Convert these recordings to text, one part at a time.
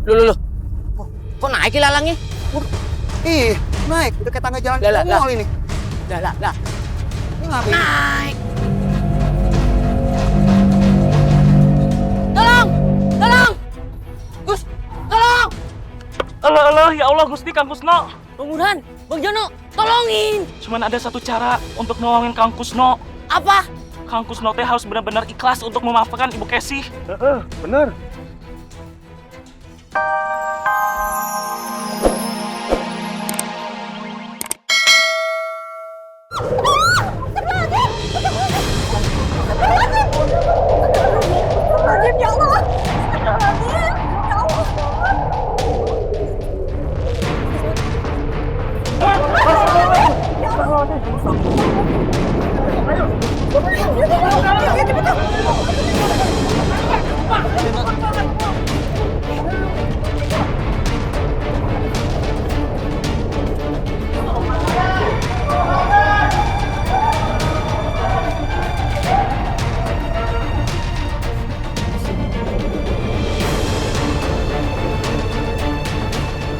Loh. Kok naik lalangnya? Ih, naik. Udah kayak tangga jalan ke mall ini. Lah. Ini ngapain? Naik. Tolong! Gus, tolong! Allah, ya Allah Gusti, Kang Kusno. Bang Burhan, Bang Jono, tolongin! Cuman ada satu cara untuk nolongin Kang Kusno. Apa? Kang Kusno teh harus benar-benar ikhlas untuk memaafkan Ibu Kesi. Bener.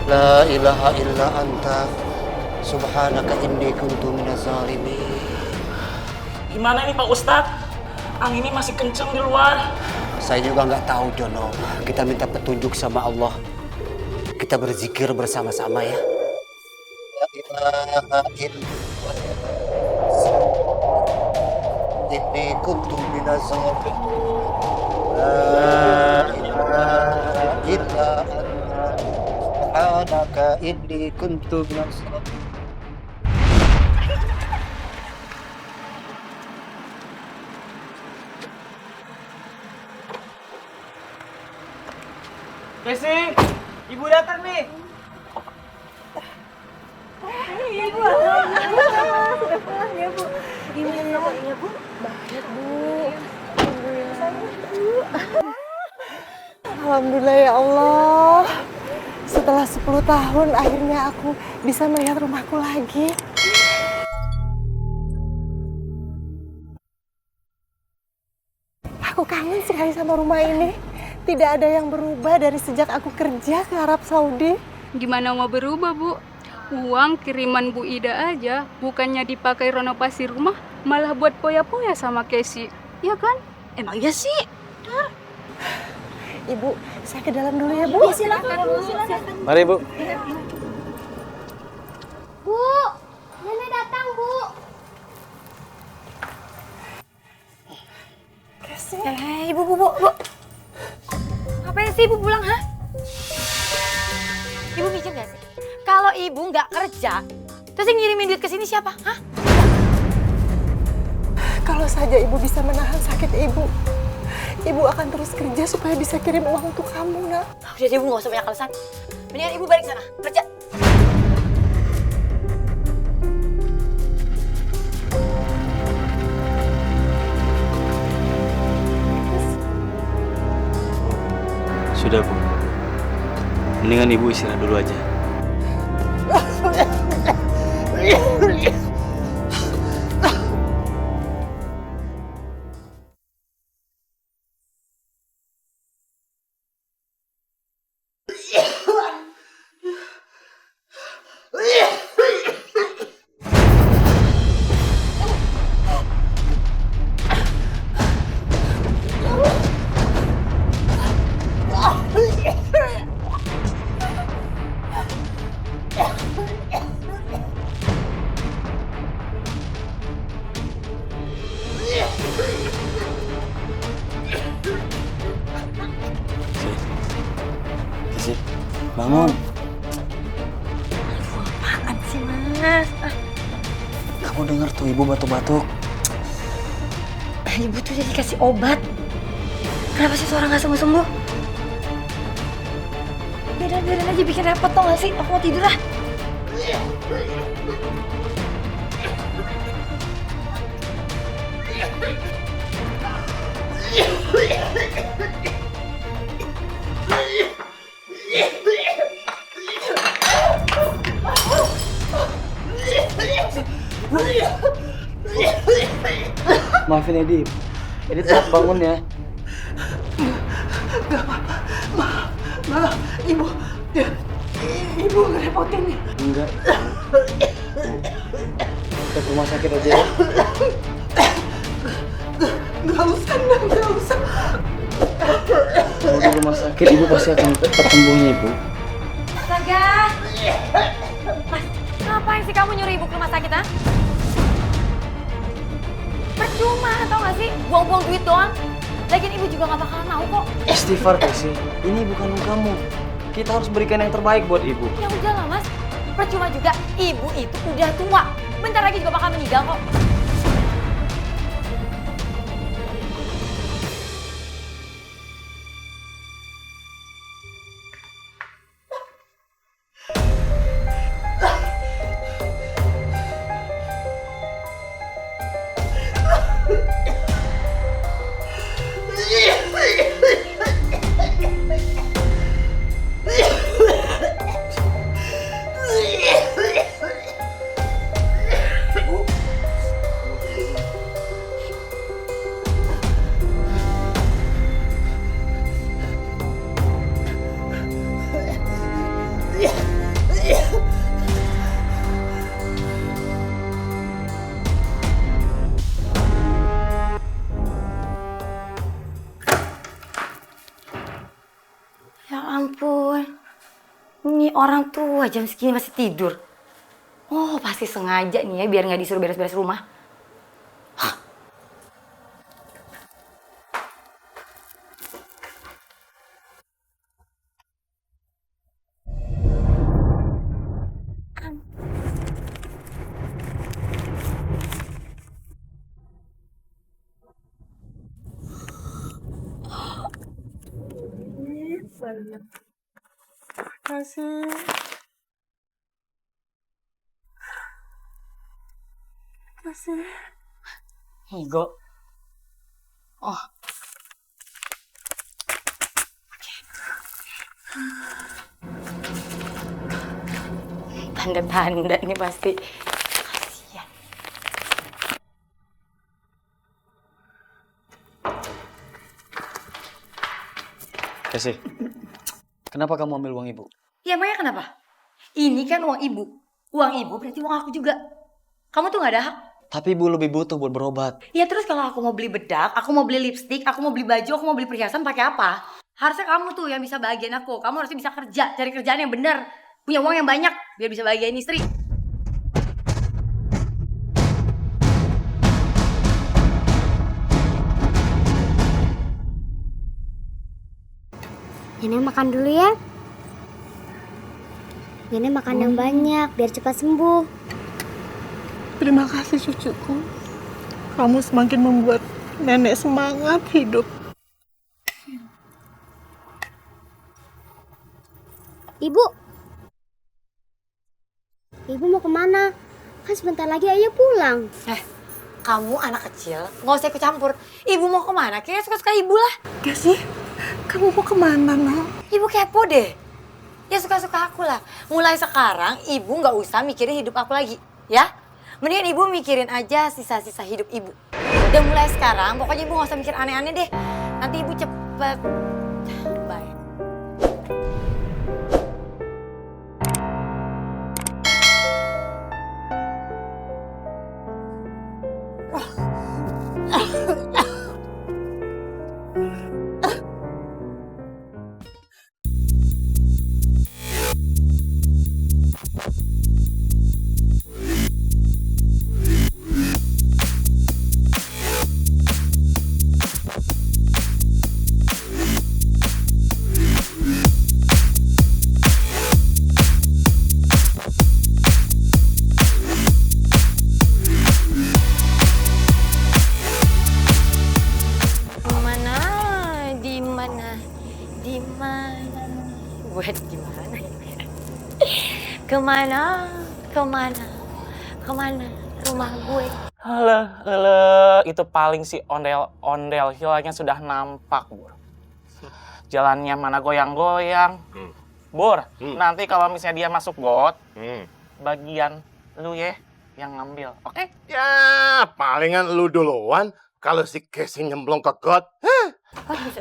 La ilaha illa anta subhanaka inni kuntu minaz zalimin. Gimana ini Pak Ustadz? Anginnya masih kenceng di luar. Saya juga nggak tahu, Jono. Kita minta petunjuk sama Allah. Kita berzikir bersama-sama ya. La ilaha illa inni kuntu minaz zalimin. La ilaha illa anta subhanaka inni kuntu minaz zalimin. Kesi, Ibu datang nih. Ibu, sudah pulang ya Bu. Gimana kabarnya Bu? Baik Bu. Alhamdulillah ya Allah. Setelah 10 tahun akhirnya aku bisa melihat rumahku lagi. Aku kangen sekali sama rumah ini. Tidak ada yang berubah dari sejak aku kerja ke Arab Saudi. Gimana mau berubah, Bu? Uang kiriman Bu Ida aja bukannya dipakai renovasi rumah, malah buat poya-poya sama Kesi. Ya kan? Emang iya sih? Ibu, saya ke dalam dulu ya, Bu. Ya, silakan Bu, silakan. Mari, Bu. Bu, nenek datang Bu. Ibu. Ngapain sih Ibu pulang, ha? Ibu mikir gak sih? Kalau Ibu nggak kerja, terus yang ngirimin duit ke sini siapa, ha? Kalau saja Ibu bisa menahan sakit Ibu akan terus kerja supaya bisa kirim uang untuk kamu, Nak. Udah Ibu nggak usah banyak alasan. Mendingan Ibu balik sana, kerja. Sudah, Bu. Mendingan Ibu istirahat dulu aja. Kesi, bangun. Apaan sih, Mas? Kamu dengar tuh Ibu batuk-batuk. Ibu tuh jadi kasih obat. Kenapa sih seorang nggak sembuh-sembuh? Biarin aja bikin repot tau gak sih? Aku mau tidur lah. Maafin Edi. Edi tetap bangun ya. Nah, ibu ngerepotin. Enggak. Kita ke rumah sakit aja ya. Nggak usah. Kalau di rumah sakit ibu pasti akan cepat sembuhnya ibu. Astaga! Mas, ngapain sih kamu nyuruh ibu ke rumah sakit, ha? Percuma, tau gak sih? Buang-buang duit doang. Lagian ibu juga gak bakalan mau kok. Istighfar Casey, ini bukan kamu. Kita harus berikan yang terbaik buat ibu. Ya udahlah, Mas. Percuma juga, ibu itu udah tua. Bentar lagi juga bakal meninggal kok. Ya ampun, ini orang tua jam segini masih tidur. Oh, pasti sengaja nih ya biar nggak disuruh beres-beres rumah. Hah. Kasih. Kasih. Higo. Oh. Tanda-tanda ini pasti. Kasihan. Casey, kenapa kamu ambil uang ibu? Ya emangnya kenapa? Ini kan uang ibu. Uang ibu berarti uang aku juga. Kamu tuh gak ada hak. Tapi ibu lebih butuh buat berobat. Ya terus kalau aku mau beli bedak, aku mau beli lipstik, aku mau beli baju, aku mau beli perhiasan pakai apa? Harusnya kamu tuh yang bisa bahagiain aku. Kamu harusnya bisa kerja, cari kerjaan yang benar. Punya uang yang banyak biar bisa bahagiain istri. Nenek makan dulu ya. Nenek makan yang banyak biar cepat sembuh. Terima kasih cucuku. Kamu semakin membuat nenek semangat hidup. Ibu. Ibu mau kemana? Kan sebentar lagi ayah pulang. Kamu anak kecil, nggak usah ikut campur. Ibu mau kemana? Kayaknya suka-suka ibu lah. Kasih. Kamu mau kemana, Nak? Ibu kepo deh. Ya suka-suka aku lah. Mulai sekarang ibu nggak usah mikirin hidup aku lagi, ya. Mendingan ibu mikirin aja sisa-sisa hidup ibu. Dan mulai sekarang, pokoknya ibu nggak usah mikir aneh-aneh deh. Nanti ibu cepet. Bye. Buat gimana ya? Kemana rumah gue? Itu paling si ondel-ondel hilangnya sudah nampak, Bur. Jalannya mana goyang-goyang. Bur, nanti kalau misalnya dia masuk got, bagian lu ya yang ngambil, oke? Ya, palingan lu duluan kalau si Casey nyemplung ke got.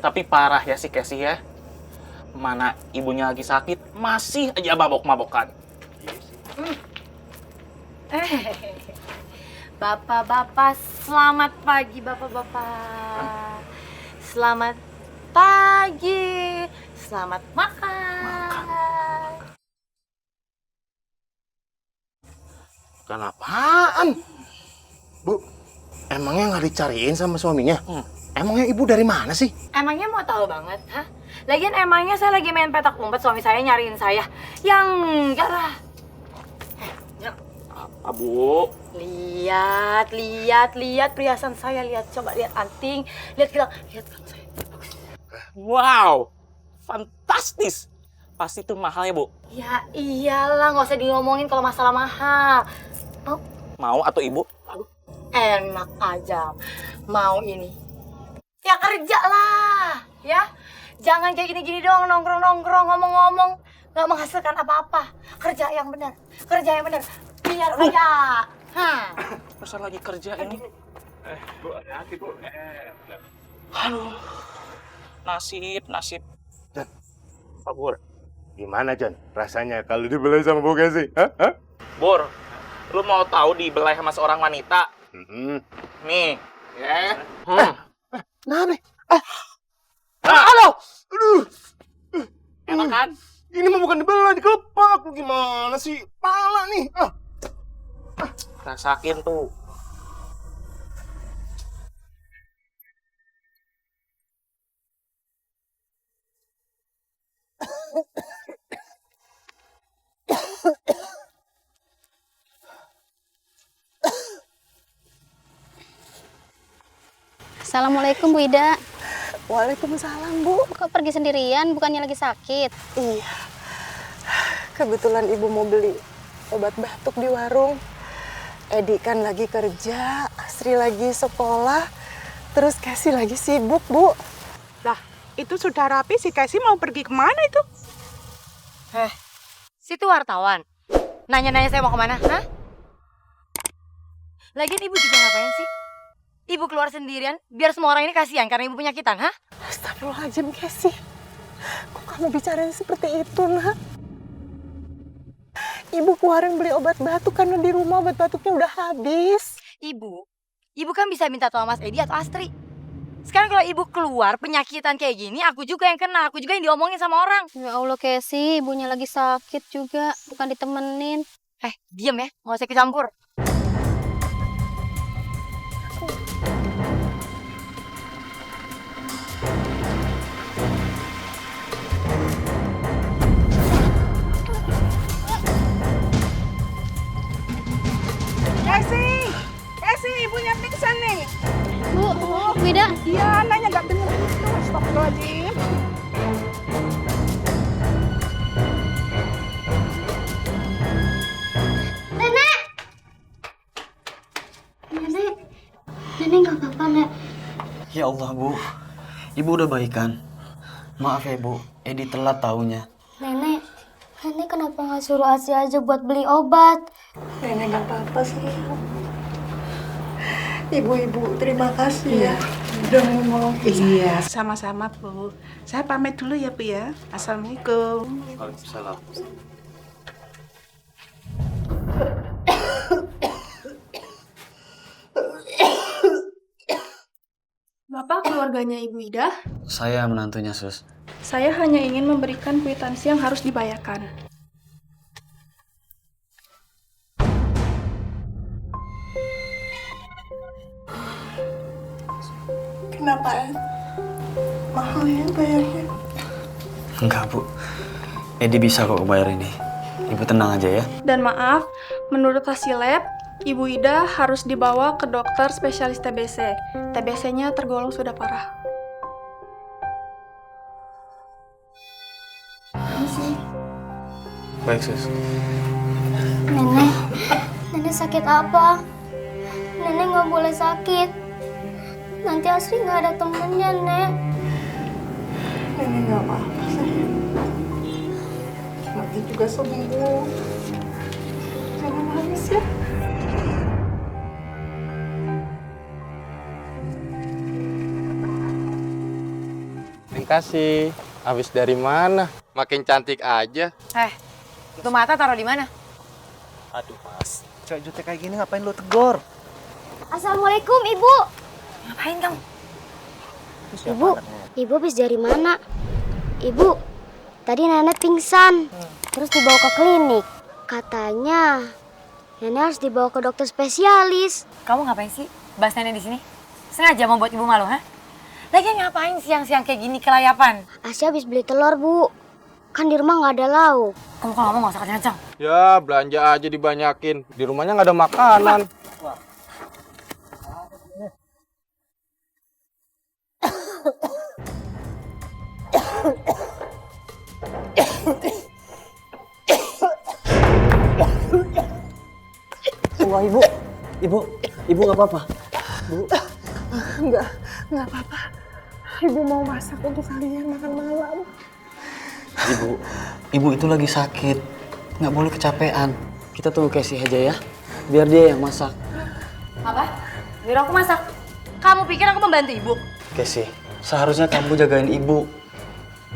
Tapi parah ya si Casey ya. Mana ibunya lagi sakit, masih aja mabok-mabokan. Bapak-bapak, selamat pagi bapak-bapak. Selamat pagi, selamat makan. Kenapaan? Bu, emangnya nggak dicariin sama suaminya? Emangnya ibu dari mana sih? Emangnya mau tahu banget, hah? Lagian emangnya saya lagi main petak umpet, suami saya nyariin saya. Yang enggak lah. Apa, Bu? Lihat perhiasan saya, coba lihat anting, lihat gelang saya. Wow, fantastis. Pasti itu mahal ya, Bu? Ya iyalah, nggak usah diomongin kalau masalah mahal. Mau atau Ibu? Enak aja, mau ini. Ya kerja lah, ya. Jangan kayak gini-gini doang, nongkrong-nongkrong, ngomong-ngomong. Nggak menghasilkan apa-apa. Kerja yang benar, biar kaya. Masa lagi kerja ini? Bu, hati Bu. Aduh, nasib. Jan. Pak Bur. Gimana, Jan? Rasanya kalau dibelai sama Bu Kesi? Hah? Bur, lu mau tahu dibelai sama seorang wanita? Nih, ya. Nah, nih. Aduh! Enak kan? Ini mah bukan dibelai, dikepak. Lu gimana sih? Pala nih. Rasakin tuh. Assalamualaikum Bu Ida. Waalaikumsalam, Bu. Kok pergi sendirian? Bukannya lagi sakit? Iya. Kebetulan Ibu mau beli obat batuk di warung. Edi kan lagi kerja, Asri lagi sekolah, terus Casey lagi sibuk, Bu. Lah, itu sudah rapi, si Casey mau pergi kemana itu? Situ wartawan. Nanya-nanya saya mau kemana, hah? Lagian ibu juga ngapain sih? Ibu keluar sendirian, biar semua orang ini kasihan karena ibu penyakitan, hah? Astagfirullahaladzim, Casey. Kok kamu bicarain seperti itu, nak? Ibu keluarin beli obat batuk karena di rumah obat batuknya udah habis. Ibu kan bisa minta tolong Mas Edi atau Astri. Sekarang kalau ibu keluar penyakitan kayak gini, aku juga yang kena, aku juga yang diomongin sama orang. Ya Allah, Casey, ibunya lagi sakit juga, bukan ditemenin. Diem ya, nggak usah ikut campur. Casey, ibunya pingsan nih. Bu Ida. Iya, anaknya nggak dengar itu. Astagfirullahaladzim. Nenek nggak apa-apa, Nek. Ya Allah, Bu. Ibu udah baikan. Maaf ya, Bu. Edi telat taunya. Nenek kenapa nggak suruh Asri aja buat beli obat? Nenek gak apa-apa sih. Ibu-ibu, terima kasih ya. Udah ngomong. Iya, sama-sama, Bu. Saya pamit dulu ya, Bu ya. Assalamualaikum. Waalaikumsalam. Bapak keluarganya Ibu Ida? Saya menantunya, Sus. Saya hanya ingin memberikan kwitansi yang harus dibayarkan. Kenapa, En? Mahal ya bayarnya? Enggak, Bu. Edi bisa kok bayar ini. Ibu tenang aja ya. Dan maaf, menurut hasil lab, Ibu Ida harus dibawa ke dokter spesialis TBC. TBC-nya tergolong sudah parah. Baik, Sus. Nenek sakit apa? Nenek nggak boleh sakit. Nanti Asri nggak ada temennya, Nek. Nenek gak apa-apa, sayang. Nanti juga sembuh. Jangan nangis ya. Terima kasih. Habis dari mana? Makin cantik aja. Itu mata taruh di mana? Aduh Mas, cewek jutek kayak gini ngapain lu tegur? Assalamualaikum, Ibu. Ngapain kamu? Ibu, Ibu habis dari mana? Ibu, tadi nenek pingsan. Terus dibawa ke klinik. Katanya nenek harus dibawa ke dokter spesialis. Kamu ngapain sih bahas nenek di sini? Sengaja mau buat ibu malu, ha? Lagi ngapain siang-siang kayak gini kelayapan? Asya habis beli telur, Bu. Kan di rumah nggak ada lauk. Kamu kalau ngomong nggak usah kencang-kencang. Ya, belanja aja dibanyakin. Di rumahnya nggak ada makanan. Wah, ibu nggak apa-apa. Bu, Nggak apa-apa. Ibu mau masak untuk kalian makan malam. ibu itu lagi sakit, nggak boleh kecapean. Kita tunggu Casey aja ya, biar dia yang masak. Apa? Biar aku masak. Kamu pikir aku membantu ibu? Casey, seharusnya kamu jagain ibu.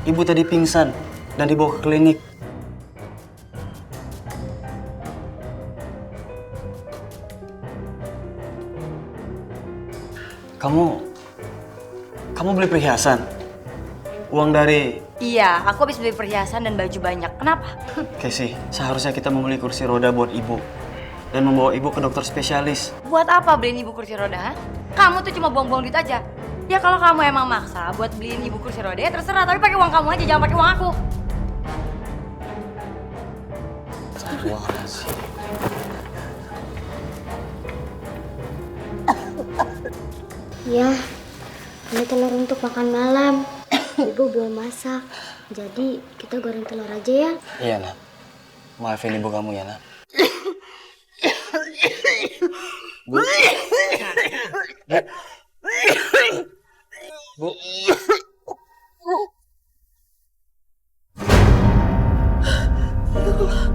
Ibu tadi pingsan dan dibawa ke klinik. Kamu beli perhiasan? Uang dari... Iya, aku habis beli perhiasan dan baju banyak. Kenapa? Casey, seharusnya kita membeli kursi roda buat ibu. Dan membawa ibu ke dokter spesialis. Buat apa beliin ibu kursi roda, ha? Kamu tuh cuma buang-buang duit aja. Ya kalau kamu emang maksa buat beliin ibu kursi roda ya terserah. Tapi pakai uang kamu aja, jangan pakai uang aku. Ya, ini telur untuk makan malam. Ibu belum masak. Jadi kita goreng telur aja ya. Iya, Nak. Maafin ibu kamu ya, Nak. Bu. Bu.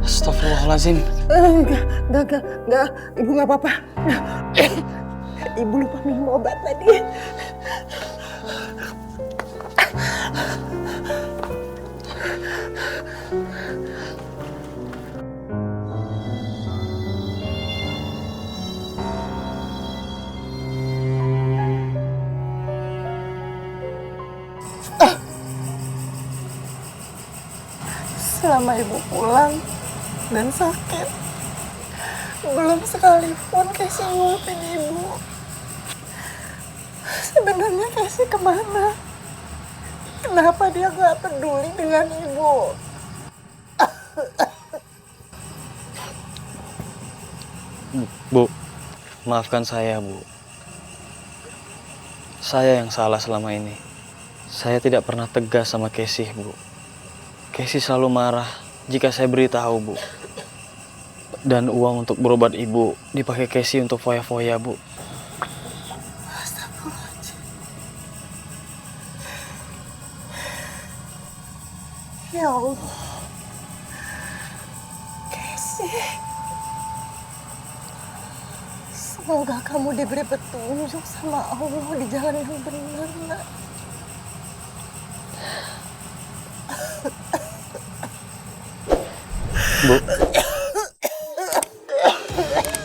Astagfirullahaladzim. Enggak. Ibu nggak apa-apa. Ibu lupa minum obat tadi. Selama ibu pulang dan sakit, belum sekalipun Casey nguapin ibu. Sebenarnya Casey kemana? Kenapa dia nggak peduli dengan ibu? Bu, maafkan saya, Bu. Saya yang salah selama ini. Saya tidak pernah tegas sama Casey, Bu. Casey selalu marah jika saya beritahu, Bu. Dan uang untuk berobat ibu dipakai Casey untuk foya-foya, Bu. Astagfirullahaladzim. Ya Allah. Casey. Semoga kamu diberi petunjuk sama Allah di jalan yang benar, Nak.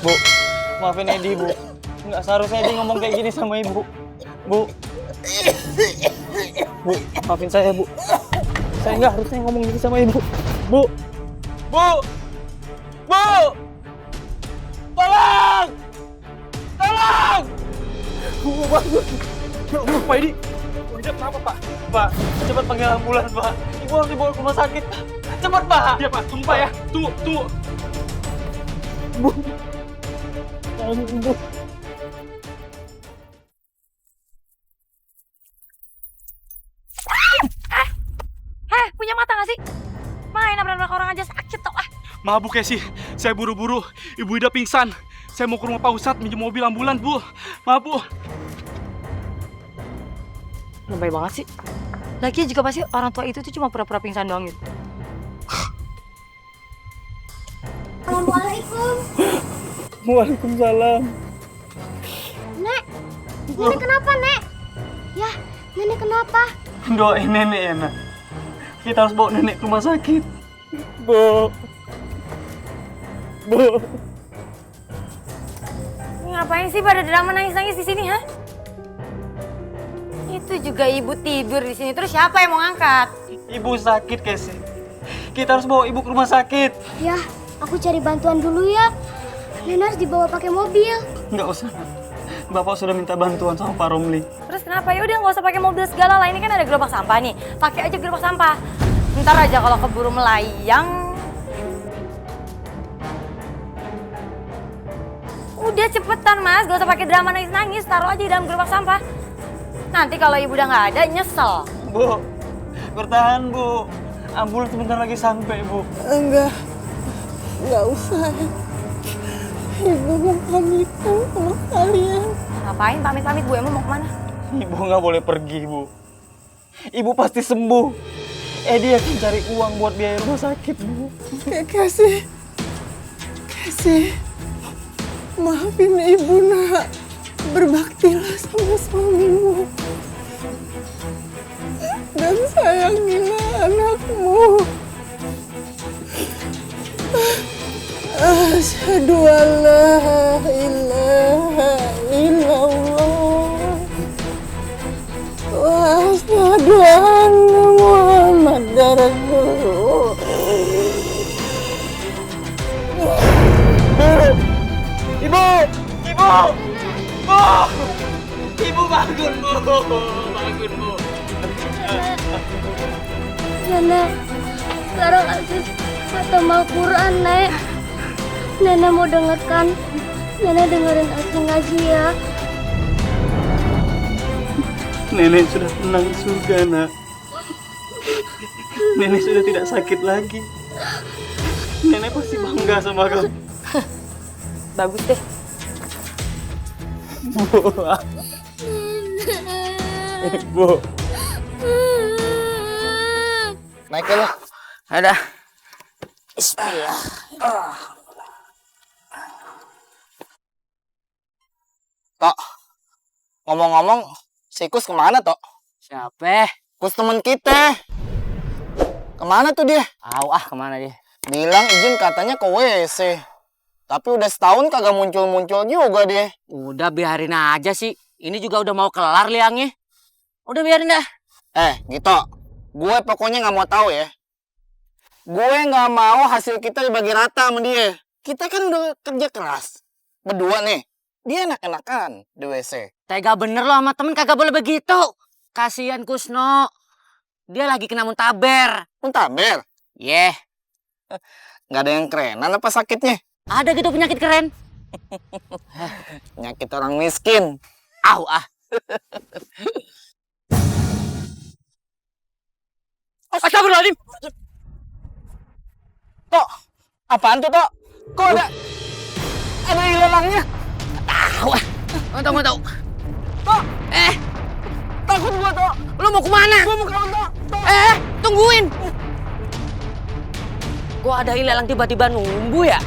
Bu, maafin Edi, Bu. Nggak seharusnya Edi ngomong kayak gini sama ibu. Bu, maafin saya, Bu. Saya nggak harusnya ngomong gini sama ibu. Bu, tolong! Ya Allah, Pak Edi. Pak Edi kenapa, Pak? Pak, cepat panggil ambulans, Pak. Ibu harus dibawa ke rumah sakit. Cepat, Pak. Iya, Pak. Tunggu, Pak ya. Tunggu. Bu. Bu. Punya mata gak sih? Main nabrak-nabrak orang aja sakit tau ah. Maaf Bu Casey, saya buru-buru. Ibu Ida pingsan. Saya mau ke rumah Pak Ustadz minjem mobil ambulans, Bu. Maaf, Bu. Lebay banget sih. Lagi juga pasti orang tua itu tuh cuma pura-pura pingsan doang gitu. Assalamualaikum. Waalaikumsalam. Nek, nenek kenapa, Nek? Ya, nenek kenapa? Doain nenek ya, Nak. Kita harus bawa nenek ke rumah sakit. Bu. Bu. Ngapain sih pada drama nangis-nangis di sini, ha? Itu juga ibu tidur di sini. Terus siapa yang mau ngangkat? Ibu sakit, Casey. Kita harus bawa ibu ke rumah sakit. Ya, aku cari bantuan dulu ya. Nenek harus dibawa pakai mobil. Nggak usah. Bapak sudah minta bantuan sama Pak Romli. Terus kenapa? Ya udah nggak usah pakai mobil segala lah. Ini kan ada gerobak sampah nih. Pakai aja gerobak sampah. Ntar aja kalau keburu melayang. Udah cepetan mas, gak usah pakai drama nangis-nangis. Taruh aja di dalam gerobak sampah. Nanti kalau ibu udah nggak ada, nyesel. Bu, bertahan Bu. Ambulans sebentar lagi sampai Bu. Enggak usah. Ibu mau pamit sama kalian. Ngapain pamit-pamit Bu? Emang mau kemana? Ibu nggak boleh pergi Bu. Ibu pasti sembuh. Dia akan cari uang buat biaya rumah sakit Bu. Kasih. Maafin ibu nak. Berbaktilah sama suamimu. Dan sayangilah anakmu. Asyhadu an la ilaha illallah wa asyhadu anna Muhammadar Rasulullah. Ibu! Ibu bangun Bu! Bangun Bu! Nenek, sekarang Aziz khatam Al-Quran, Nek. Nenek mau dengarkan. Nenek dengerin Aziz ngaji ya. Nenek sudah tenang di surga, Nak. Nenek sudah tidak sakit lagi. Nenek pasti bangga sama kamu. Bagus deh. Bu. Naik ya lo. Ada. Bismillah. Tok, ngomong-ngomong, si Kus kemana, Tok? Siapa? Kus temen kita. Kemana tuh dia? Kemana dia? Bilang izin katanya ke WC. Tapi udah setahun kagak muncul-muncul juga dia. Udah biarin aja sih. Ini juga udah mau kelar liangnya. Udah biarin dah. Gitu. Gue pokoknya nggak mau tahu ya. Gue nggak mau hasil kita dibagi rata sama dia. Kita kan udah kerja keras. Berdua nih. Dia enak-enakan di WC. Tega bener lo sama temen, kagak boleh begitu. Kasian Kusno. Dia lagi kena muntaber. Muntaber? Yeah. Nggak ada yang kerenan apa sakitnya? Ada gitu penyakit keren. Penyakit orang miskin. Astagfirullahaladzim. Tok, apaan tuh, Tok? Kok ada ilalangnya? Tahu. Tok, takut gua, Tok. Lu mau kemana? Gua mau kabur, Tok. Tungguin. Gua ada ilalang tiba-tiba numbu ya?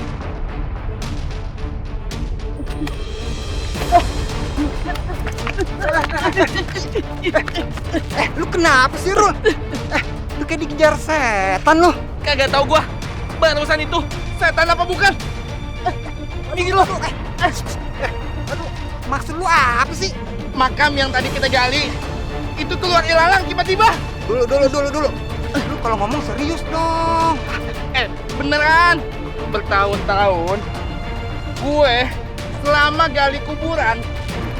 Lu kenapa sih, Rul? Lu kayak dikejar setan lu. Kagak tahu gua. Barusan itu setan apa bukan? Minggir lo. Aduh, maksud lu apa sih? Makam yang tadi kita gali itu keluar ilalang tiba-tiba. Dulu. Lu kalau ngomong serius dong. Beneran. Bertahun-tahun gue selama gali kuburan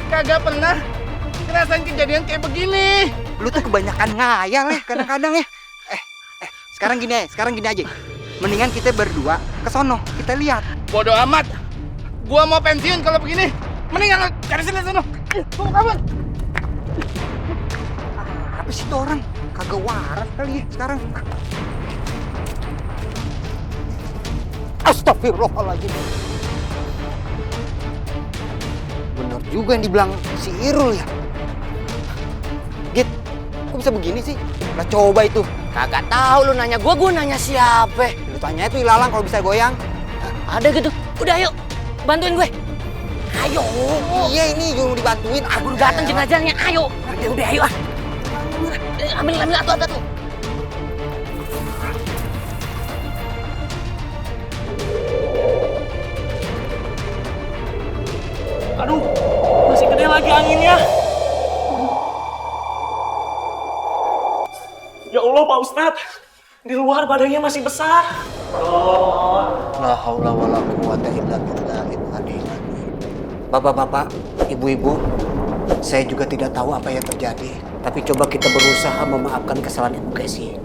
kagak pernah ngerasain kejadian kayak begini. Lu tuh kebanyakan ngayal ya kadang-kadang ya. Sekarang gini aja. Mendingan kita berdua ke sono, kita lihat. Bodoh amat. Gua mau pensiun kalau begini. Mendingan lo cari sini sono. Gua mau kabur. Apa sih tuh orang? Kagak waras kali ya sekarang. Astagfirullahaladzim. Bener juga yang dibilang si Irul ya. Git, kok bisa begini sih? Nah coba itu. Kagak tahu lu nanya gua nanya siapa? Lu tanya itu ilalang kalau bisa goyang. Ada gitu. Udah ayo, bantuin gue. Ayo. Iya ini juga mau dibantuin. Udah datang jenazahnya. Ayo. Udah ayo ah. Ambil atu. Aduh, masih gede lagi anginnya. Ya Allah Pak Ustadz, di luar badannya masih besar. La haula wala quwata illa billahil aliyil azim. Bapak-bapak, ibu-ibu, saya juga tidak tahu apa yang terjadi. Tapi coba kita berusaha memaafkan kesalahan Ibu Kesi.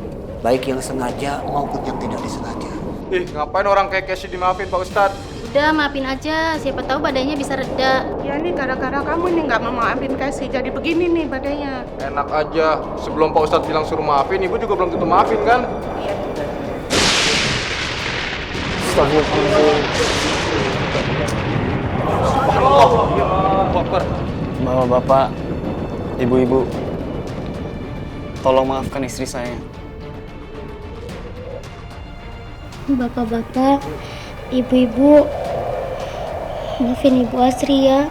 Baik yang sengaja maupun yang tidak disengaja. Ih, ngapain orang kayak Kesi dimaafin Pak Ustadz? Udah maafin aja, siapa tahu badannya bisa reda. Ya nih gara-gara kamu nih nggak mau maafin Kesi, jadi begini nih badannya. Enak aja, sebelum Pak Ustadz bilang suruh maafin, Ibu juga belum tentu maafin kan? Bapak-bapak, ibu-ibu, tolong maafkan istri saya. Bapak-bapak, ibu-ibu, maafin Ibu Asri ya.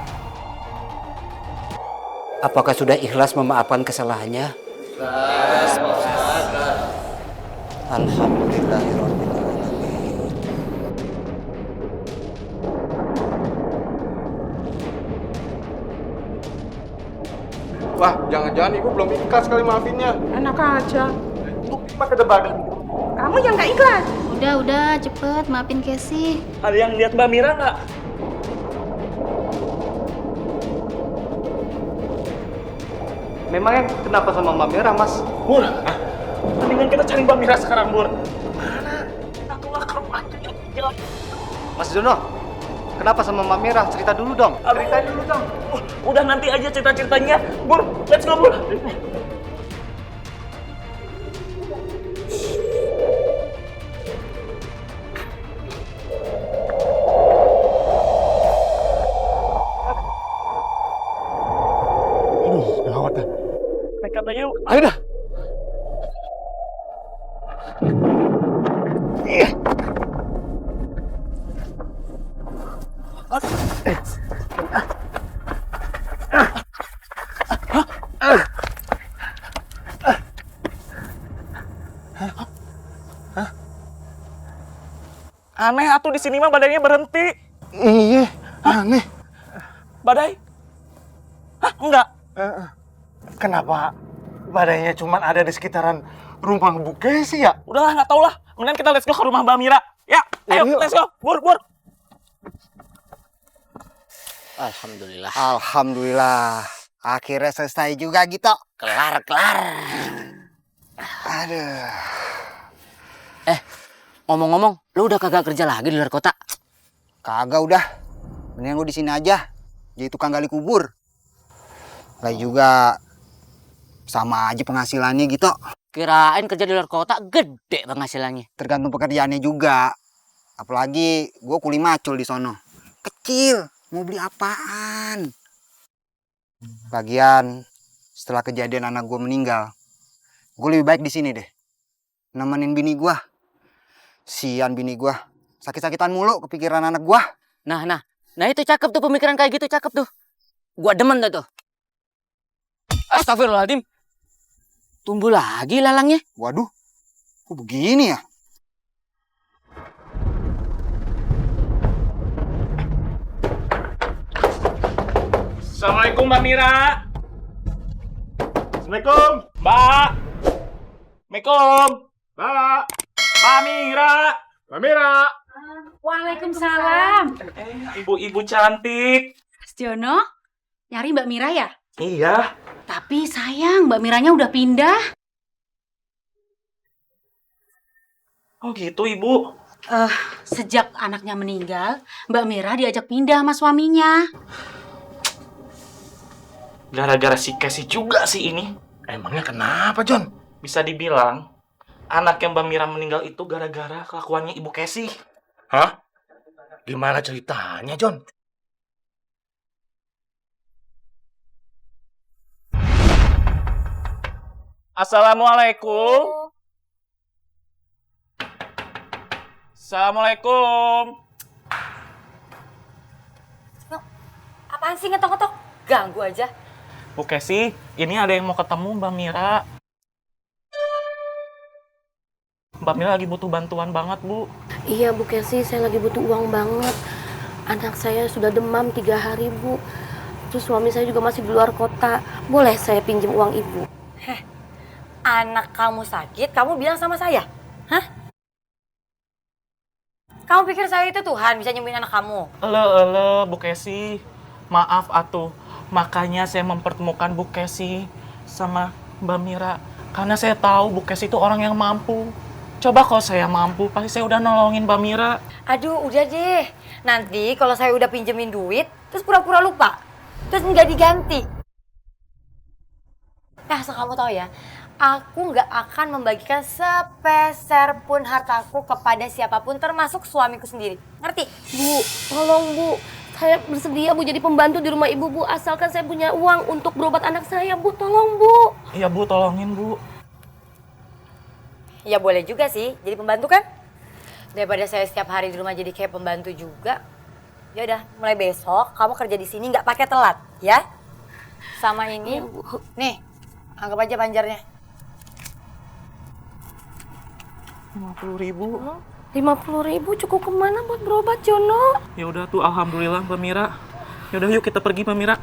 Apakah sudah ikhlas memaafkan kesalahannya? Alhamdulillahirabbil alamin. Wah, jangan-jangan Ibu belum ikhlas kali maafinnya. Enak aja. Bukti masa depan. Kamu yang nggak ikhlas. Udah, cepet maafin Kesi. Ada yang lihat Mbak Mira nggak? Memangnya kenapa sama Mbak Mira, Mas? Bur, mendingan kita cari Mbak Mira sekarang, Bur. Mana? Aku nggak ke rumah. Mas Jono, kenapa sama Mbak Mira? Cerita dulu dong. Ceritain dulu dong. Udah nanti aja cerita-ceritanya. Bur, let's go, Bur. Aduh, gawat dah. Nekat aja yuk. Ayo dah. Aneh atuh di sini mah badannya berhenti. Iya, aneh. Badai? Hah, enggak. Kenapa badannya cuma ada di sekitaran rumah Bu Kesi ya? Udahlah, nggak tau lah. Mendingan kita let's go ke rumah Mbak Mira. Ya, ayo, Yuk. let's go. Bur, Bur. Alhamdulillah. Alhamdulillah. Akhirnya selesai juga gitu. Kelar. Aduh. Ngomong-ngomong, lu udah kagak kerja lagi di luar kota? Kagak udah. Mendingan lu di sini aja. Jadi tukang gali kubur. Lah juga sama aja penghasilannya gitu. Kirain kerja di luar kota gede penghasilannya. Tergantung pekerjaannya juga. Apalagi gue kuli macul di sono. Kecil, mau beli apaan? Lagian setelah kejadian anak gue meninggal, gue lebih baik di sini deh. Nemenin bini gue. Sian bini gue. Sakit-sakitan mulu kepikiran anak gue. Nah itu cakep tuh pemikiran kayak gitu, cakep tuh. Gua demen tuh. Astagfirullahaladzim. Tumbuh lagi lalangnya. Waduh, kok begini ya? Assalamualaikum Mbak Mira. Assalamualaikum. Mbak. Assalamualaikum. Mbak. Mbak Mira. Mbak Mira. Waalaikumsalam. Ibu-ibu cantik. Mas Jono, nyari Mbak Mira ya? Iya. Tapi sayang, Mbak Miranya udah pindah. Oh gitu, Ibu. Sejak anaknya meninggal, Mbak Mira diajak pindah sama suaminya. Gara-gara si Casey juga sih ini. Emangnya kenapa, John? Bisa dibilang, anak yang Mbak Mira meninggal itu gara-gara kelakuannya Ibu Casey. Hah? Gimana ceritanya, John? Assalamualaikum. Assalamualaikum. Apaan sih ngetok-ngetok? Ganggu aja. Bu Casey, ini ada yang mau ketemu Mbak Mira. Mbak Mira lagi butuh bantuan banget, Bu. Iya Bu Kesi, saya lagi butuh uang banget. Anak saya sudah demam 3 hari, Bu. Terus suami saya juga masih di luar kota. Boleh saya pinjam uang Ibu? Anak kamu sakit, kamu bilang sama saya? Hah? Kamu pikir saya itu Tuhan bisa nyembuhin anak kamu? Bu Kesi. Maaf atuh. Makanya saya mempertemukan Bu Kesi sama Mbak Mira. Karena saya tahu Bu Kesi itu orang yang mampu. Coba kalau saya mampu, pasti saya udah nolongin Mbak Mira. Aduh, udah deh. Nanti kalau saya udah pinjemin duit, terus pura-pura lupa. Terus nggak diganti. Asal kamu tahu ya, aku nggak akan membagikan sepeser pun hartaku kepada siapapun, termasuk suamiku sendiri. Ngerti? Bu, tolong Bu. Saya bersedia Bu jadi pembantu di rumah Ibu, Bu. Asalkan saya punya uang untuk berobat anak saya, Bu. Tolong, Bu. Iya Bu, tolongin Bu. Ya boleh juga sih, jadi pembantu kan? Daripada saya setiap hari di rumah jadi kayak pembantu juga. Ya udah, mulai besok kamu kerja di sini nggak pakai telat, ya? Sama ini, nih, anggap aja panjarnya. 50.000. 50.000 cukup kemana buat berobat, Jono? Ya udah tuh, alhamdulillah Mbak Mira. Ya udah yuk kita pergi Mbak Mira.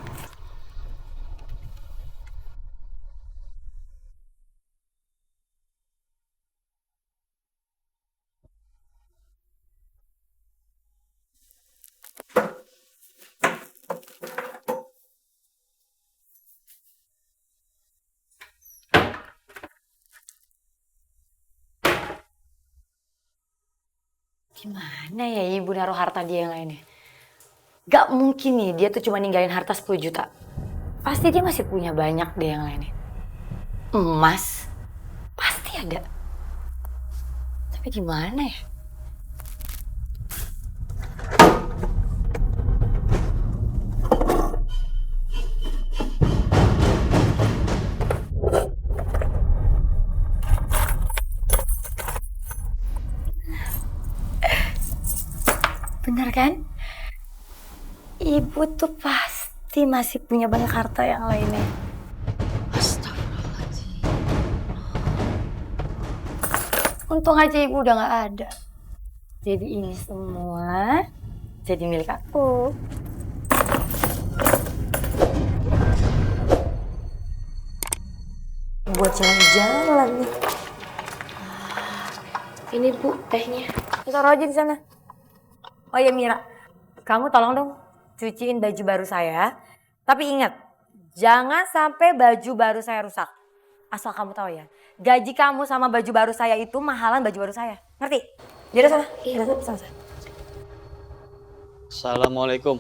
Gimana ya ibu naruh harta dia yang lainnya? Gak mungkin nih dia tuh cuma ninggalin harta 10 juta. Pasti dia masih punya banyak deh yang lainnya. Emas, pasti ada. Tapi di mana ya? Bener kan? Ibu tuh pasti masih punya banyak harta yang lainnya. Astagfirullahaladzim. Untung aja ibu udah gak ada. Jadi ini semua jadi milik aku. Buat jalan-jalan nih. Ini Bu, tehnya. Taruh aja di sana. Oh ya Mira, kamu tolong dong cuciin baju baru saya. Tapi ingat, jangan sampai baju baru saya rusak. Asal kamu tahu ya, gaji kamu sama baju baru saya itu mahalan baju baru saya. Ngerti? Jadi sana. Iya, sana. Assalamualaikum.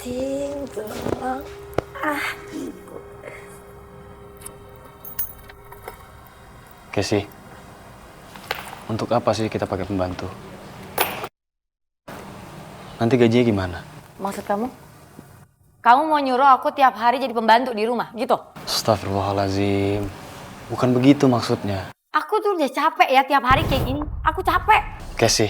Tinggal. Ibu. Kesi, untuk apa sih kita pakai pembantu? Nanti gajinya gimana? Maksud kamu? Kamu mau nyuruh aku tiap hari jadi pembantu di rumah, gitu? Astagfirullahaladzim. Bukan begitu maksudnya. Aku tuh udah capek ya tiap hari kayak gini. Aku capek. Kesi,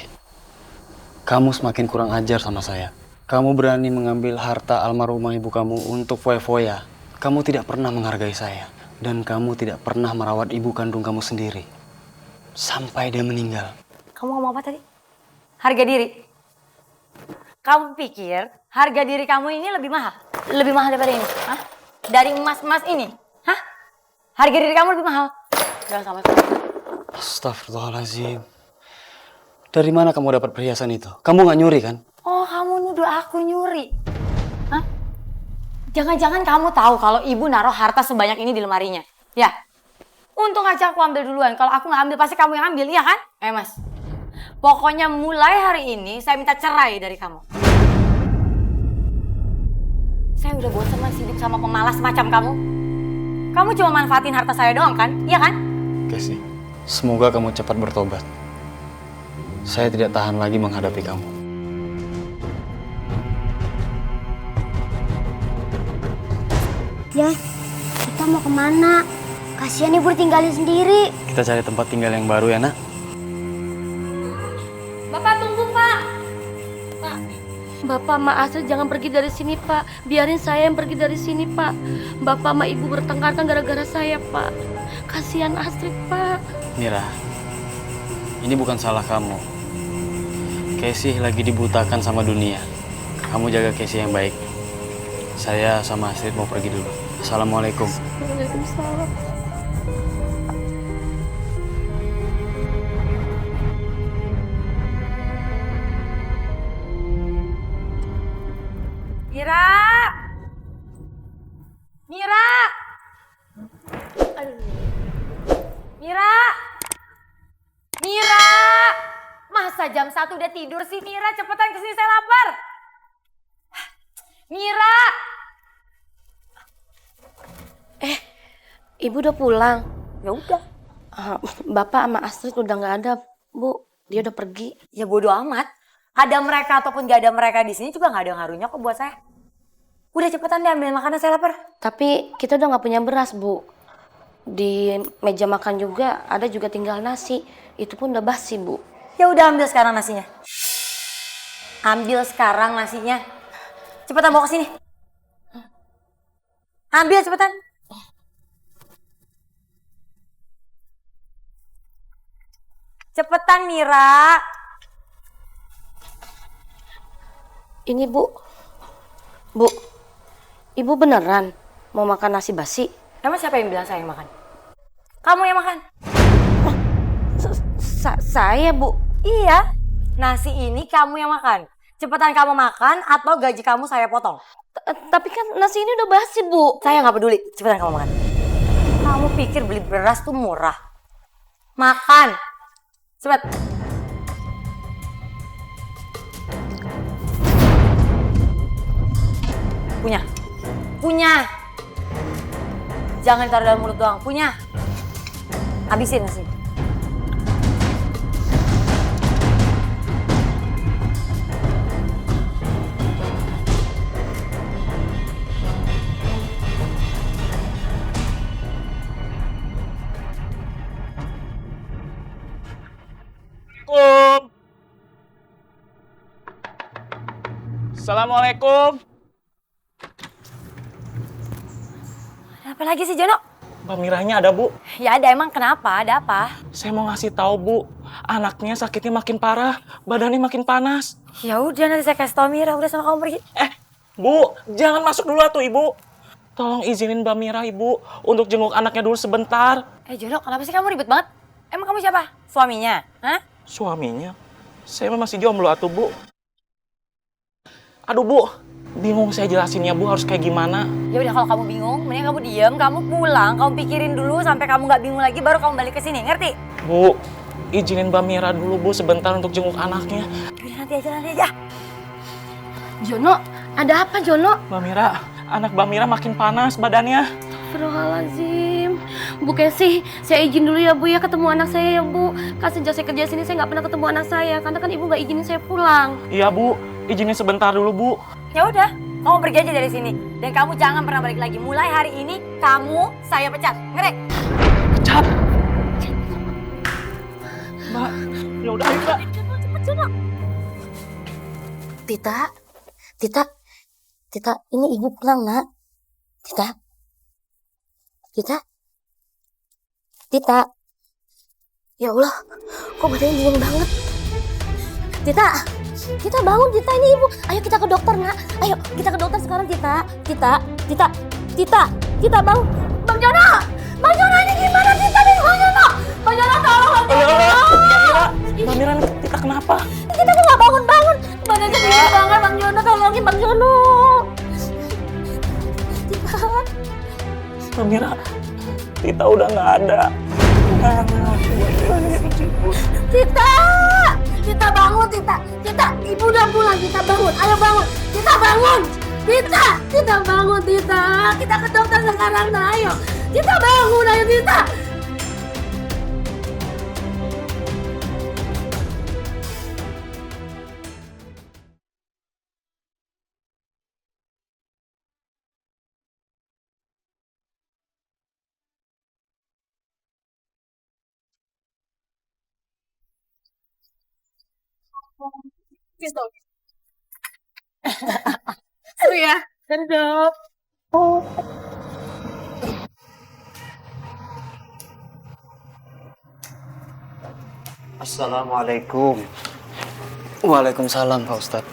kamu semakin kurang ajar sama saya. Kamu berani mengambil harta almarhumah ibu kamu untuk foya-foya. Kamu tidak pernah menghargai saya. Dan kamu tidak pernah merawat ibu kandung kamu sendiri. Sampai dia meninggal. Kamu ngomong apa tadi? Harga diri? Kamu pikir harga diri kamu ini lebih mahal? Lebih mahal daripada ini? Hah? Dari emas-emas ini? Hah? Harga diri kamu lebih mahal? Jangan sama sekali. Astagfirullahaladzim. Dari mana kamu dapat perhiasan itu? Kamu nggak nyuri kan? Oh, kamu nuduh aku nyuri? Hah? Jangan-jangan kamu tahu kalau ibu naruh harta sebanyak ini di lemarinya? Ya? Untung aja aku ambil duluan. Kalau aku nggak ambil, pasti kamu yang ambil, iya kan? Mas. Pokoknya mulai hari ini saya minta cerai dari kamu. Saya udah bosan masih hidup sama pemalas macam kamu. Kamu cuma manfaatin harta saya doang kan? Iya kan? Kesi, semoga kamu cepat bertobat. Saya tidak tahan lagi menghadapi kamu. Ya, kita mau kemana? Kasihan ibu tinggalin sendiri. Kita cari tempat tinggal yang baru ya, nak. Bapak tunggu, Pak. Pak, Bapak sama Astrid jangan pergi dari sini, Pak. Biarin saya yang pergi dari sini, Pak. Bapak sama Ibu bertengkar kan gara-gara saya, Pak. Kasihan Astrid, Pak. Mira, ini bukan salah kamu. Casey lagi dibutakan sama dunia. Kamu jaga Casey yang baik. Saya sama Astrid mau pergi dulu. Assalamualaikum. Waalaikumsalam. Mira! Mira! Aduh. Mira! Mira! Masa jam 1 udah tidur sih Mira? Cepetan kesini, saya lapar. Mira! Ibu udah pulang. Ya udah. Bapak sama Astrid udah nggak ada, Bu. Dia udah pergi. Ya bodo amat. Ada mereka ataupun gak ada mereka di sini juga gak ada ngaruhnya kok buat saya. Udah cepetan deh ambil makanan, saya lapar. Tapi kita udah nggak punya beras, Bu. Di meja makan juga ada juga tinggal nasi. Itu pun udah basi, Bu. Ya udah ambil sekarang nasinya. Ambil sekarang nasinya. Cepetan bawa ke sini. Ambil cepetan. Cepetan Mira. Ini Bu. Bu. Ibu beneran mau makan nasi basi? Emang siapa yang bilang saya yang makan? Kamu yang makan. Saya, Bu. Iya. Nasi ini kamu yang makan. Cepetan kamu makan atau gaji kamu saya potong. Tapi kan nasi ini udah basi, Bu. Saya nggak peduli. Cepetan kamu makan. Kamu pikir beli beras tuh murah? Makan. Cepet. Punya. Punya. Jangan taruh dalam mulut doang. Punya. Habisin nasi. Assalamualaikum. Apa lagi sih Jono? Mbak Miranya ada, Bu? Ya ada, emang kenapa? Ada apa? Saya mau ngasih tahu, Bu. Anaknya sakitnya makin parah, badannya makin panas. Ya udah nanti saya kasih tau Mira, udah sama kamu pergi. Bu, jangan masuk dulu atuh, Ibu. Tolong izinin Mbak Mira, Ibu, untuk jenguk anaknya dulu sebentar. Jono, kenapa sih kamu ribet banget? Emang kamu siapa? Suaminya? Hah? Suaminya? Saya masih jomblo atuh, Bu. Aduh, Bu. Bingung saya jelasinnya, Bu, harus kayak gimana. Ya udah kalau kamu bingung, mending kamu diem, kamu pulang, kamu pikirin dulu sampai kamu nggak bingung lagi, baru kamu balik ke sini, ngerti? Bu, izinin Mbak Mira dulu, Bu, sebentar untuk jenguk anaknya. Ya, nanti aja. Jono, ada apa, Jono? Mbak Mira, anak Mbak Mira makin panas badannya. Astagfirullahaladzim. Bu Casey, saya izin dulu ya Bu ya ketemu anak saya ya Bu. Kan sejak saya kerja sini saya nggak pernah ketemu anak saya karena kan Ibu nggak izinin saya pulang. Iya Bu, izinin sebentar dulu Bu. Ya udah, kamu pergi aja dari sini dan kamu jangan pernah balik lagi. Mulai hari ini kamu saya pecat, ngerti? Pecat? Mbak, ya udah ayo Mbak. Cepet Jono. Tita, ini Ibu pulang Nak. Tita. Ya Allah, kok badannya dingin banget. Tita bangun, Tita, ini Ibu. Ayo kita ke dokter, Nak. Ayo kita ke dokter sekarang, Tita. Tita bangun. Bang Jono ini gimana Tita nih, Bang Jono? Bang Jono tolong, Bang Jono. Mbak Mira, Tita kenapa? Tita kok nggak bangun. Badannya dingin banget, Bang Jono. Tolongin Bang Jono. Mbak Mira, Tita udah nggak ada. Tita bangun, Tita. Ibu udah pulang, Tita bangun. Ayo bangun. Tita bangun. Tita bangun, Tita. Kita ke dokter sekarang, nah ayo. Tita bangun, ayo Tita. Seru ya? Seru dong. Assalamualaikum. Waalaikumsalam Pak Ustadz.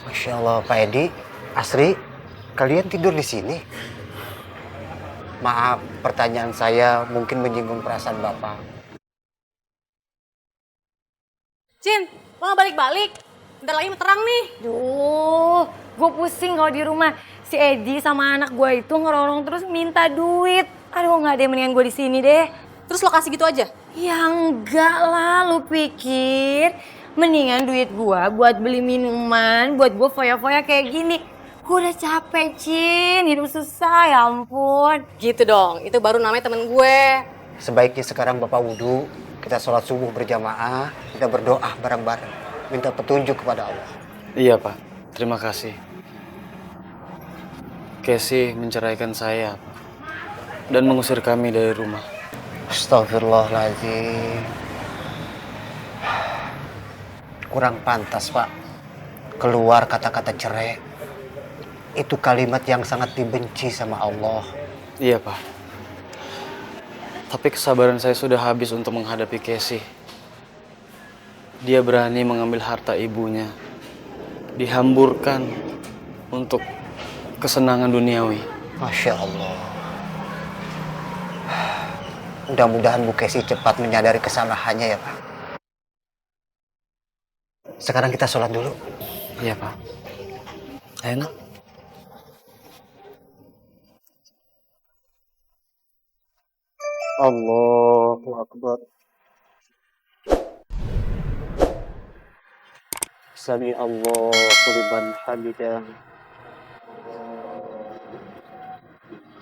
Masya Allah, Pak Edi, Asri, kalian tidur di sini? Maaf, pertanyaan saya mungkin menyinggung perasaan Bapak. Cin, lo gak balik-balik? Bentar lagi mau terang nih. Duh, gue pusing kalau di rumah. Si Edi sama anak gue itu ngerorong terus minta duit. Aduh, gak ada yang mendingan gue di sini deh. Terus lo kasih gitu aja? Ya enggak lah, lo pikir. Mendingan duit gue buat beli minuman, buat gue foya-foya kayak gini. Gue udah capek, Cin. Hidup susah, ya ampun. Gitu dong, itu baru namanya temen gue. Sebaiknya sekarang Bapak wudhu, kita sholat subuh berjamaah, kita berdoa bareng-bareng. Minta petunjuk kepada Allah. Iya Pak, terima kasih. Casey menceraikan saya Pak, dan mengusir kami dari rumah. Astagfirullahaladzim. Kurang pantas, Pak. Keluar kata-kata cerai. Itu kalimat yang sangat dibenci sama Allah. Iya Pak. Tapi kesabaran saya sudah habis untuk menghadapi Casey. Dia berani mengambil harta ibunya, dihamburkan untuk kesenangan duniawi. Masya Allah. Mudah-mudahan Bu Casey cepat menyadari kesalahannya ya Pak. Sekarang kita sholat dulu. Iya Pak. Ayo nak. Allahu Akbar. Sami Allahu liman hamidah.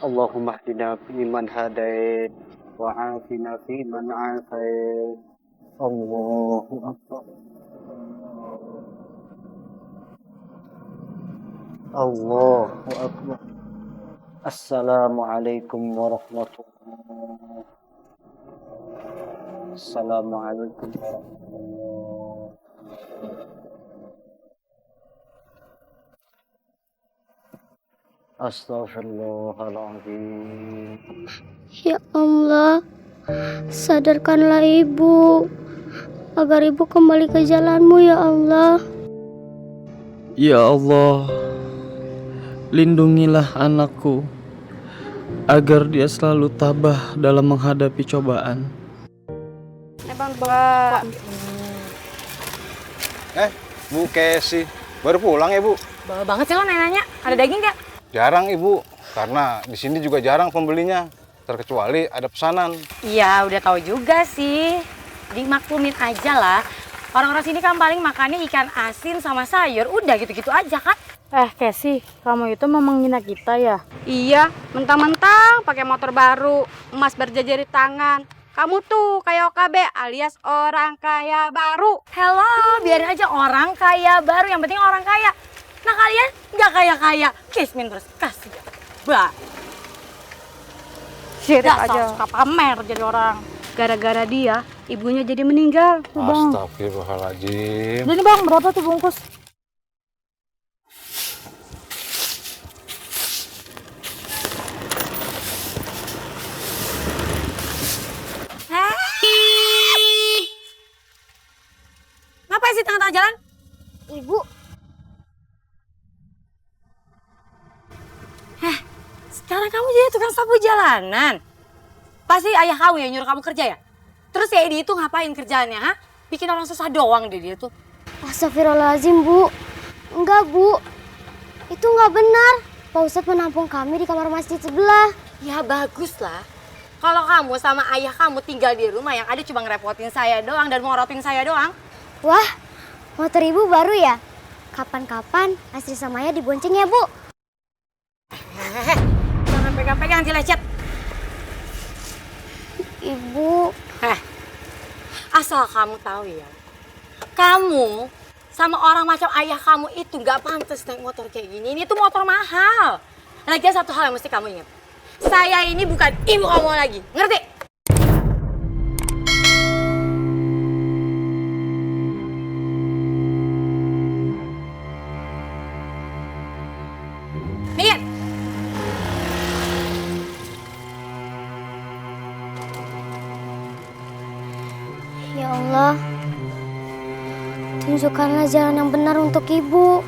Allahumma hdina fiman hadait wa afina fiman afait. Allahu Akbar. Allahu Akbar. Assalamualaikum warahmatullahi. Assalamualaikum warahmatullahi. Astaghfirullahaladzim. Ya Allah, sadarkanlah ibu, agar ibu kembali ke jalanmu ya Allah. Ya Allah, lindungilah anakku, agar dia selalu tabah dalam menghadapi cobaan. Bang, Pak. Bu Casey, baru pulang ya Bu? Bawel banget sih lo nanya-nanya. Ada daging nggak? Jarang Ibu, karena di sini juga jarang pembelinya, terkecuali ada pesanan. Iya, udah tahu juga sih. Dimaklumin aja lah. Orang-orang sini kan paling makannya ikan asin sama sayur. Udah gitu-gitu aja kan? Casey, kamu itu mau menghina kita ya? Iya, mentang-mentang pakai motor baru, emas berjajar di tangan. Kamu tuh kayak OKB alias orang kaya baru. Hello, biarin aja orang kaya baru. Yang penting orang kaya. Nah kalian nggak kaya-kaya. Kismin terus, kasih. Bah. Sirik aja. Suka pamer jadi orang. Gara-gara dia, ibunya jadi meninggal. Tuh, Bang. Astagfirullahaladzim. Ini Bang, berapa tuh bungkus? Ngapain sih tengah-tengah jalan? Ibu. Sekarang kamu jadi tukang sapu jalanan. Pasti ayah kamu yang nyuruh kamu kerja ya? Terus si Edi itu ngapain kerjaannya, ha? Bikin orang susah doang deh dia tuh. Astagfirullahaladzim, Bu. Enggak, Bu. Itu nggak benar. Pak Ustadz menampung kami di kamar masjid sebelah. Ya bagus lah. Kalau kamu sama ayah kamu tinggal di rumah yang ada cuma ngerepotin saya doang dan ngorotin saya doang. Wah, motor ibu baru ya? Kapan-kapan Asri sama Ayah dibonceng ya, Bu? Jangan pegang-pegang nanti lecet. Ibu. Asal kamu tahu ya. Kamu sama orang macam ayah kamu itu nggak pantas naik motor kayak gini. Ini tuh motor mahal. Lagi satu hal yang mesti kamu ingat. Saya ini bukan ibu kamu lagi. Ngerti? Minggir. Ya Allah, Tunjukkanlah jalan yang benar untuk ibu.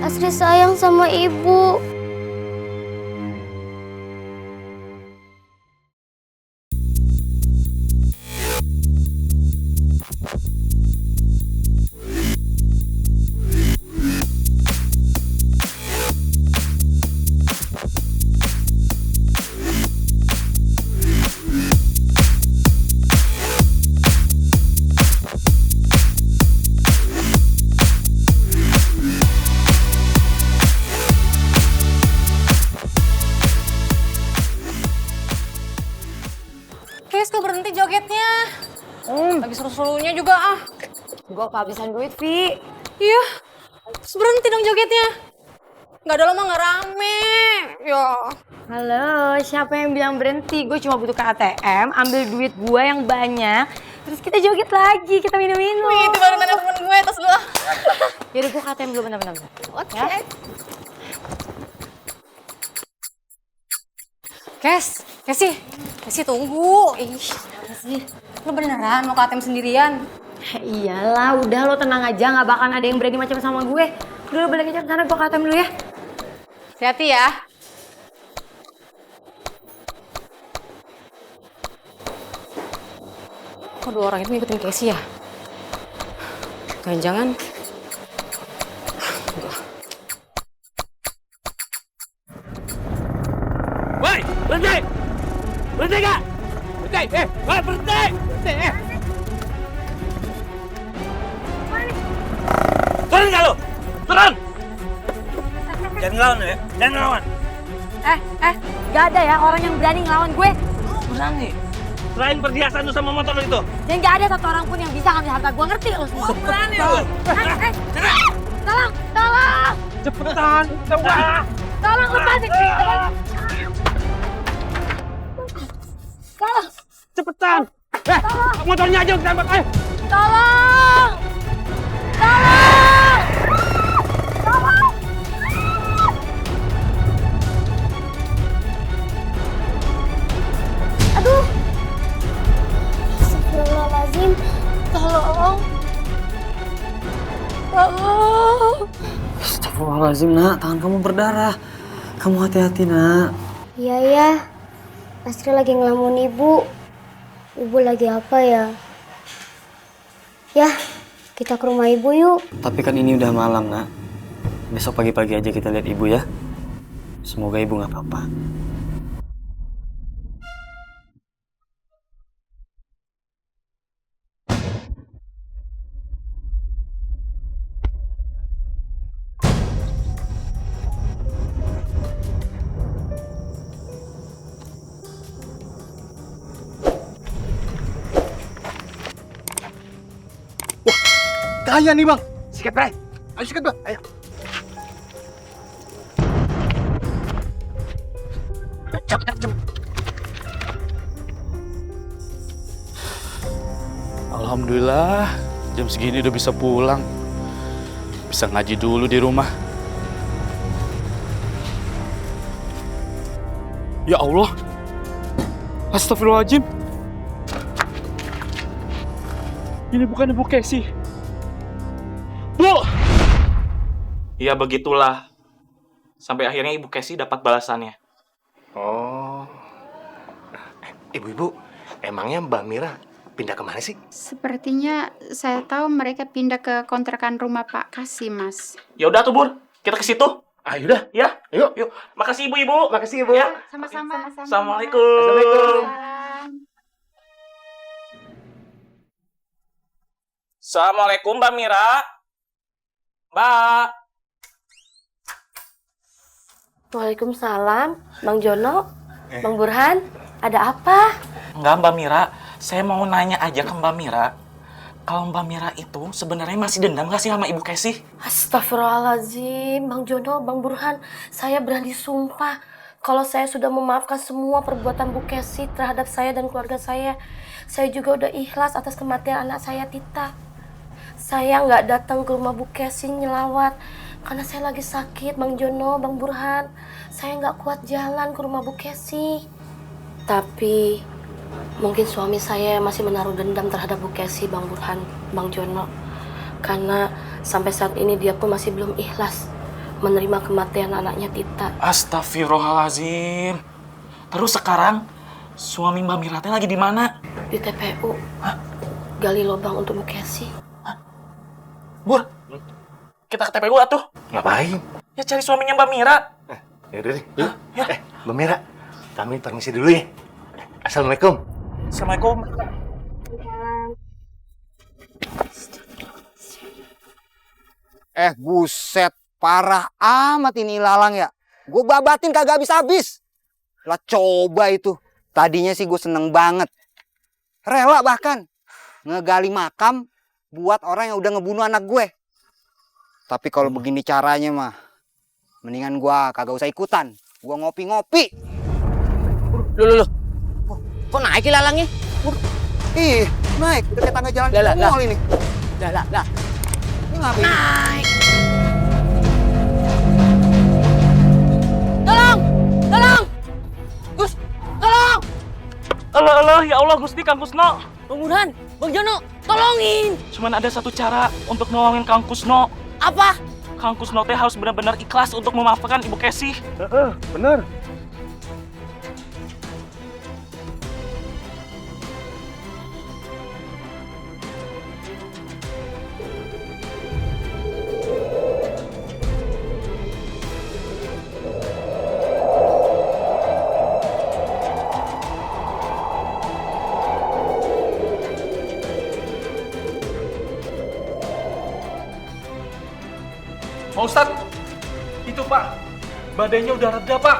Asri sayang sama ibu. Kes, kok berhenti jogetnya? Lagi seru-serunya juga ah. Gue kehabisan duit, Vi. Iya, terus berhenti dong jogetnya. Nggak ada lama nggak rame. Ya. Halo, siapa yang bilang berhenti? Gue cuma butuh ke ATM, ambil duit gue yang banyak, terus kita joget lagi, kita minum-minum. Wih, itu baru telepon gue, tas dulu. Yaudah, gue ke ATM dulu, bentar. Oke. Ya? Kesi tunggu. Ih, sih. Lo beneran mau ke ATM sendirian? Iyalah, udah lo tenang aja, nggak bakalan ada yang berani macam sama gue. Udah lo balik aja ke sana, gue ke ATM dulu ya. Hati-hati ya. Kok dua orang itu ngikutin Casey ya? Jangan-jangan. Woi, berhenti! Berhenti gak? Berhenti! Woi, berhenti! Berhenti! Turun gak lo? Turun! Jangan ngelawan ya, jangan ngelawan. Gak ada ya orang yang berani ngelawan gue. Berani? Selain perhiasan lu sama motor lu itu. Dan gak ada satu orang pun yang bisa ngambil harta gue, ngerti lo semua? Berani lu! Tolong! Cepetan! Coba! Tolong lepasin! Tolong! Cepetan! Motornya aja kita tembak, ayo! Tolong! Tolong! Tolong! Aduh! Astagfirullahaladzim. Tolong! Tolong! Astagfirullahaladzim, nak. Tangan kamu berdarah. Kamu hati-hati, nak. Iya ya. Astri lagi ngelamun ibu. Ibu lagi apa ya? Ya, kita ke rumah ibu yuk. Tapi kan ini udah malam, nak. Besok pagi-pagi aja kita lihat ibu ya. Semoga ibu nggak apa-apa. Kaya nih bang, sikat bray. Ayo sikat bang, ayo. Cepet. Alhamdulillah, jam segini udah bisa pulang. Bisa ngaji dulu di rumah. Ya Allah. Astagfirullahaladzim. Ini bukan ibu Casey. Bu! Ya begitulah. Sampai akhirnya ibu Casey dapat balasannya. Oh. Ibu-ibu, emangnya Mbak Mira pindah kemana sih? Sepertinya saya tahu mereka pindah ke kontrakan rumah Pak Kasih, Mas. Ya udah tuh, Bur. Kita ke situ. Ayo dah. Ya. Yuk. Makasih ibu-ibu. Makasih ibu. Ya. Sama-sama. Assalamualaikum. Assalamualaikum, Mbak Mira. Mbak. Waalaikumsalam, Bang Jono, Bang Burhan, ada apa? Enggak, Mbak Mira. Saya mau nanya aja ke Mbak Mira. Kalau Mbak Mira itu sebenarnya masih dendam gak sih sama Ibu Casey? Astagfirullahaladzim, Bang Jono, Bang Burhan, saya berani sumpah kalau saya sudah memaafkan semua perbuatan Bu Casey terhadap saya dan keluarga saya. Saya juga udah ikhlas atas kematian anak saya, Tita. Saya nggak datang ke rumah Bu Casey nyelawat karena saya lagi sakit, Bang Jono, Bang Burhan. Saya nggak kuat jalan ke rumah Bu Casey. Tapi Mungkin suami saya masih menaruh dendam terhadap Bu Kesi, Bang Burhan, Bang Jono. Karena sampai saat ini dia pun masih belum ikhlas menerima kematian anaknya Tita. Astagfirullahalazim. Terus sekarang suami Mbak Mira teh lagi di mana? Di TPU. Hah? Gali lubang untuk Bu Kesi. Bur, kita ke TPU atuh. Ngapain? Ya cari suaminya Mbak Mira. Yaudah deh, yuk. Mbak Mira, kami permisi dulu ya. Assalamualaikum. Assalamualaikum. Buset, parah amat ini ilalang ya. Gue babatin kagak habis-habis. Lah coba itu. Tadinya sih gue seneng banget. Rela bahkan ngegali makam buat orang yang udah ngebunuh anak gue. Tapi kalau begini caranya mah, mendingan gue kagak usah ikutan. Gue ngopi-ngopi. Loh. Kok naik ilalangnya? Ih, naik. Udah kayak tangga jalan ke mall ini. Lah. Ini ngapain? Naik. Tolong! Gus, tolong! Allah, ya Allah Gusti, Kang Kusno. Bang Burhan, Bang Jono, tolongin. Cuman ada satu cara untuk nolongin Kang Kusno. Apa? Kang Kusno teh harus benar-benar ikhlas untuk memaafkan Ibu Kesi. Bener. Pak Ustadz, itu Pak, badainya udah reda Pak.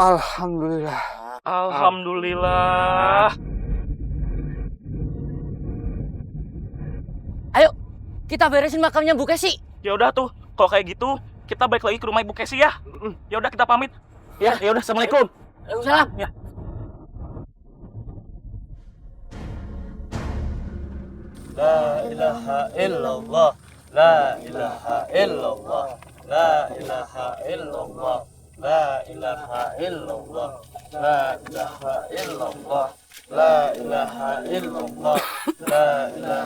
Alhamdulillah. Alhamdulillah. Ayo, kita beresin makamnya Bu Kesi. Ya udah tuh, kalau kayak gitu kita balik lagi ke rumah Ibu Kesi ya. Ya udah kita pamit. Ya udah, assalamualaikum. Waalaikumsalam. Ya. La ilaha illallah. La ilaha illallah. La ilaha illallah. La ilaha illallah. La ilaha illallah. La ilaha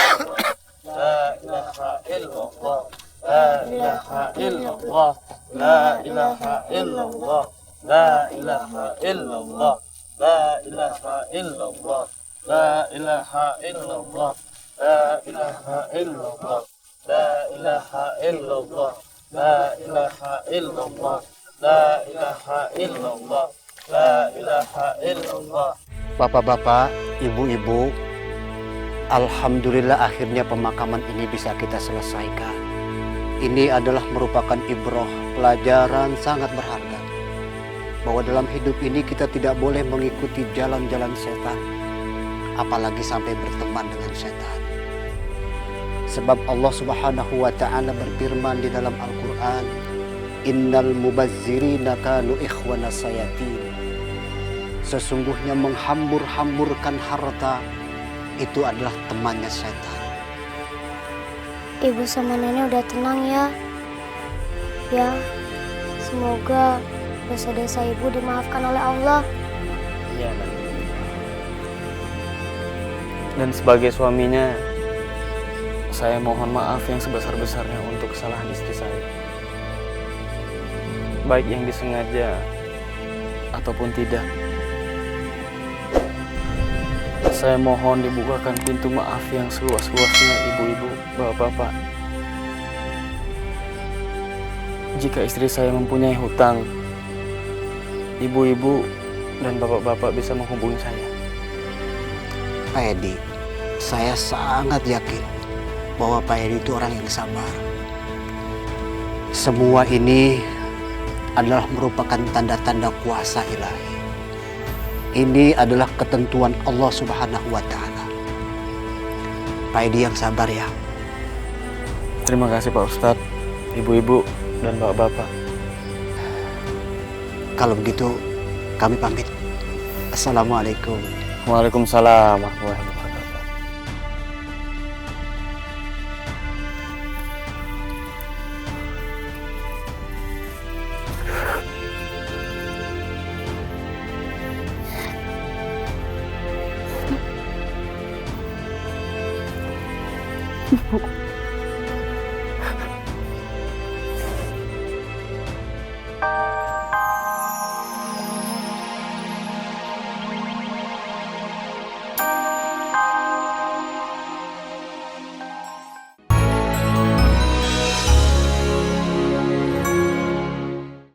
illallah. La ilaha illallah. La ilaha illallah. La ilaha illallah. La ilaha illallah. La ilaha illallah. La ilaha illallah. La ilaha illallah. La ilaha illallah. La ilaha illallah. La ilaha illallah. La ilaha illallah. La ilaha illallah. Bapak-bapak, ibu-ibu, alhamdulillah akhirnya pemakaman ini bisa kita selesaikan. Ini adalah merupakan ibrah, pelajaran sangat berharga. Bahwa dalam hidup ini kita tidak boleh mengikuti jalan-jalan setan, apalagi sampai berteman dengan setan. Sebab Allah Subhanahu wa Ta'ala berfirman di dalam Al-Quran, Innal mubazzirina kanu ikhwana sayatin. Sesungguhnya menghambur-hamburkan harta itu adalah temannya setan. Ibu sama nenek udah tenang ya. Ya, semoga dosa-dosa ibu dimaafkan oleh Allah. Iya, Nak. Dan sebagai suaminya, saya mohon maaf yang sebesar-besarnya untuk kesalahan istri saya. Baik yang disengaja ataupun tidak. Saya mohon dibukakan pintu maaf yang seluas-luasnya ibu-ibu, bapak-bapak. Jika istri saya mempunyai hutang, ibu-ibu dan bapak-bapak bisa menghubungi saya. Pak Edi, saya sangat yakin bahwa Pak Edi itu orang yang sabar. Semua ini adalah merupakan tanda-tanda kuasa ilahi. Ini adalah ketentuan Allah Subhanahu wa Ta'ala. Pak Edi yang sabar ya. Terima kasih Pak Ustadz, ibu-ibu, dan bapak-bapak. Kalau begitu, kami pamit. Assalamualaikum. Waalaikumsalam warahmatullahi wabarakatuh.